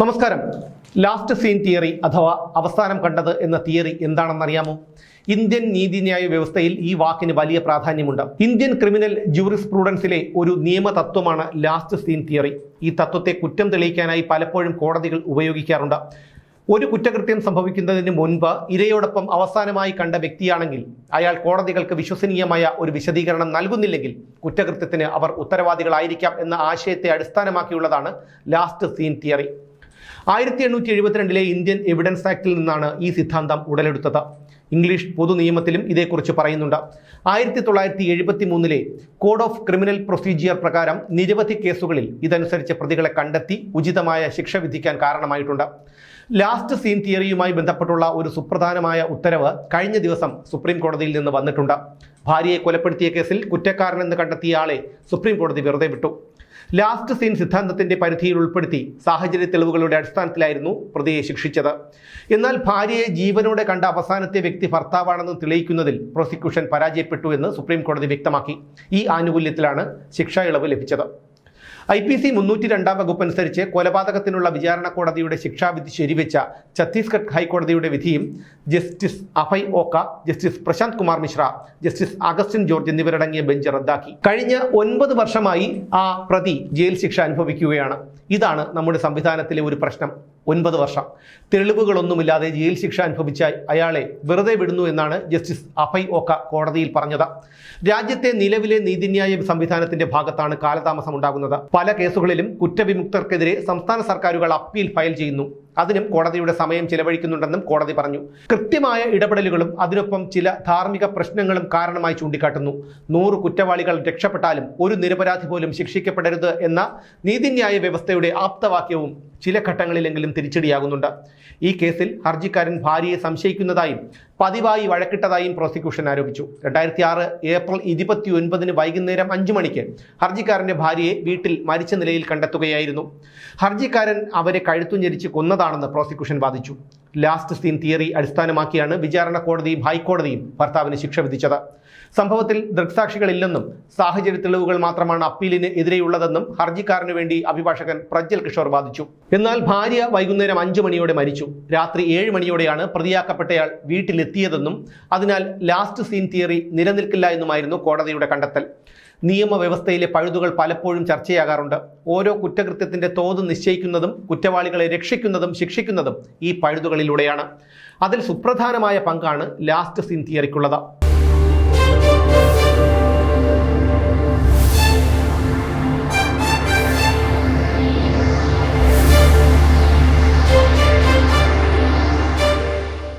നമസ്കാരം. Last scene theory അഥവാ അവസാനം കണ്ടത് എന്ന തിയറി എന്താണെന്നറിയാമോ? ഇന്ത്യൻ നീതിന്യായ വ്യവസ്ഥയിൽ ഈ വാക്കിന് വലിയ പ്രാധാന്യമുണ്ട്. ഇന്ത്യൻ ക്രിമിനൽ ജൂറിസ്പ്രൂഡൻസിലെ ഒരു നിയമതത്വമാണ് ലാസ്റ്റ് സീൻ തിയറി. ഈ തത്വത്തെ കുറ്റം തെളിയിക്കാനായി പലപ്പോഴും കോടതികൾ ഉപയോഗിക്കാറുണ്ട്. ഒരു കുറ്റകൃത്യം സംഭവിക്കുന്നതിന് മുൻപ് ഇരയോടൊപ്പം അവസാനമായി കണ്ട വ്യക്തിയാണെങ്കിൽ അയാൾ കോടതികൾക്ക് വിശ്വസനീയമായ ഒരു വിശദീകരണം നൽകുന്നില്ലെങ്കിൽ കുറ്റകൃത്യത്തിന് അവർ ഉത്തരവാദികളായിരിക്കാം എന്ന ആശയത്തെ അടിസ്ഥാനമാക്കിയുള്ളതാണ് last scene theory. 1872 Indian evidence ആക്ടിൽ നിന്നാണ് ഈ സിദ്ധാന്തം ഉടലെടുത്തത്. ഇംഗ്ലീഷ് പൊതു നിയമത്തിലും ഇതേക്കുറിച്ച് പറയുന്നുണ്ട്. 1973 കോഡ് ഓഫ് ക്രിമിനൽ പ്രൊസീജിയർ പ്രകാരം നിരവധി കേസുകളിൽ ഇതനുസരിച്ച് പ്രതികളെ കണ്ടെത്തി ഉചിതമായ ശിക്ഷ വിധിക്കാൻ കാരണമായിട്ടുണ്ട്. ലാസ്റ്റ് സീൻ തിയറിയുമായി ബന്ധപ്പെട്ടുള്ള ഒരു സുപ്രധാനമായ ഉത്തരവ് കഴിഞ്ഞ ദിവസം സുപ്രീം കോടതിയിൽ നിന്ന് വന്നിട്ടുണ്ട്. ഭാര്യയെ കൊലപ്പെടുത്തിയ കേസിൽ കുറ്റക്കാരനെന്ന് കണ്ടെത്തിയ ആളെ സുപ്രീം കോടതി വെറുതെ വിട്ടു. ലാസ്റ്റ് സീൻ സിദ്ധാന്തത്തിന്റെ പരിധിയിൽ ഉൾപ്പെടുത്തി സാഹചര്യ തെളിവുകളുടെ അടിസ്ഥാനത്തിലായിരുന്നു പ്രതിയെ ശിക്ഷിച്ചത്. എന്നാൽ ഭാര്യയെ ജീവനോടെ കണ്ട അവസാനത്തെ വ്യക്തി ഭർത്താവാണെന്ന് തെളിയിക്കുന്നതിൽ പ്രോസിക്യൂഷൻ പരാജയപ്പെട്ടു എന്ന് സുപ്രീം കോടതി വ്യക്തമാക്കി. ഈ ആനുകൂല്യത്തിലാണ് ശിക്ഷാ ഇളവ് ലഭിച്ചത്. IPC 302 വകുപ്പ് അനുസരിച്ച് കൊലപാതകത്തിനുള്ള വിചാരണ കോടതിയുടെ ശിക്ഷാവിധി ശരിവെച്ച ഛത്തീസ്ഗഡ് ഹൈക്കോടതിയുടെ വിധിയും justice Abhay Oka, justice Prashant Kumar Mishra, justice Augustine George എന്നിവരടങ്ങിയ ബെഞ്ച് റദ്ദാക്കി. കഴിഞ്ഞ 9 വർഷമായി ആ പ്രതി ജയിൽ ശിക്ഷ അനുഭവിക്കുകയാണ്. ഇതാണ് നമ്മുടെ സംവിധാനത്തിലെ ഒരു പ്രശ്നം. 9 വർഷം തെളിവുകളൊന്നുമില്ലാതെ ജയിൽ ശിക്ഷ അനുഭവിച്ച അയാളെ വെറുതെ വിടുന്നു എന്നാണ് ജസ്റ്റിസ് അഭയ് ഓക്ക കോടതിയിൽ പറഞ്ഞത്. രാജ്യത്തെ നിലവിലെ നീതിന്യായ സംവിധാനത്തിന്റെ ഭാഗത്താണ് കാലതാമസം ഉണ്ടാകുന്നത്. പല കേസുകളിലും കുറ്റവിമുക്തർക്കെതിരെ സംസ്ഥാന സർക്കാരുകൾ അപ്പീൽ ഫയൽ ചെയ്യുന്നു. അതിനും കോടതിയുടെ സമയം ചിലവഴിക്കുന്നുണ്ടെന്നും കോടതി പറഞ്ഞു. കൃത്യമായ ഇടപെടലുകളും അതിനൊപ്പം ചില ധാർമ്മിക പ്രശ്നങ്ങളും കാരണമായി ചൂണ്ടിക്കാട്ടുന്നു. 100 കുറ്റവാളികൾ രക്ഷപ്പെട്ടാലും ഒരു നിരപരാധി പോലും ശിക്ഷിക്കപ്പെടരുത് എന്ന നീതിന്യായ വ്യവസ്ഥയുടെ ആപ്തവാക്യവും ചില ഘട്ടങ്ങളിലെങ്കിലും തിരിച്ചടിയാകുന്നുണ്ട്. ഈ കേസിൽ ഹർജിക്കാരൻ ഭാര്യയെ സംശയിക്കുന്നതായും പതിവായി വഴക്കിട്ടതായും പ്രോസിക്യൂഷൻ ആരോപിച്ചു. 2006 ഏപ്രിൽ 29 വൈകുന്നേരം 5 മണിക്ക് ഹർജിക്കാരന്റെ ഭാര്യയെ വീട്ടിൽ മരിച്ച നിലയിൽ കണ്ടെത്തുകയായിരുന്നു. ഹർജിക്കാരൻ അവരെ കഴുത്തുഞെരിച്ച് കൊന്നതാണെന്ന് പ്രോസിക്യൂഷൻ വാദിച്ചു. ലാസ്റ്റ് സീൻ തിയറി അടിസ്ഥാനമാക്കിയാണ് വിചാരണ കോടതിയും ഹൈക്കോടതിയും ഭർത്താവിന് ശിക്ഷ വിധിച്ചത്. സംഭവത്തിൽ ദൃക്സാക്ഷികളില്ലെന്നും സാഹചര്യ തെളിവുകൾ മാത്രമാണ് അപ്പീലിന് എതിരെയുള്ളതെന്നും ഹർജിക്കാരന് വേണ്ടി അഭിഭാഷകൻ പ്രജ്വൽ കിഷോർ വാദിച്ചു. എന്നാൽ ഭാര്യ വൈകുന്നേരം 5 മണിയോടെ മരിച്ചു. രാത്രി 7 മണിയോടെയാണ് പ്രതിയാക്കപ്പെട്ടയാൾ വീട്ടിലെത്തിയതെന്നും അതിനാൽ ലാസ്റ്റ് സീൻ തിയറി നിലനിൽക്കില്ല എന്നുമായിരുന്നു കോടതിയുടെ കണ്ടെത്തൽ. നിയമവ്യവസ്ഥയിലെ പഴുതുകൾ പലപ്പോഴും ചർച്ചയാകാറുണ്ട്. ഓരോ കുറ്റകൃത്യത്തിന്റെ തോത് നിശ്ചയിക്കുന്നതും കുറ്റവാളികളെ രക്ഷിക്കുന്നതും ശിക്ഷിക്കുന്നതും ഈ പഴുതുകളിലൂടെയാണ്. അതിൽ സുപ്രധാനമായ പങ്കാണ് ലാസ്റ്റ് സീൻ തിയറിക്കുള്ളത്.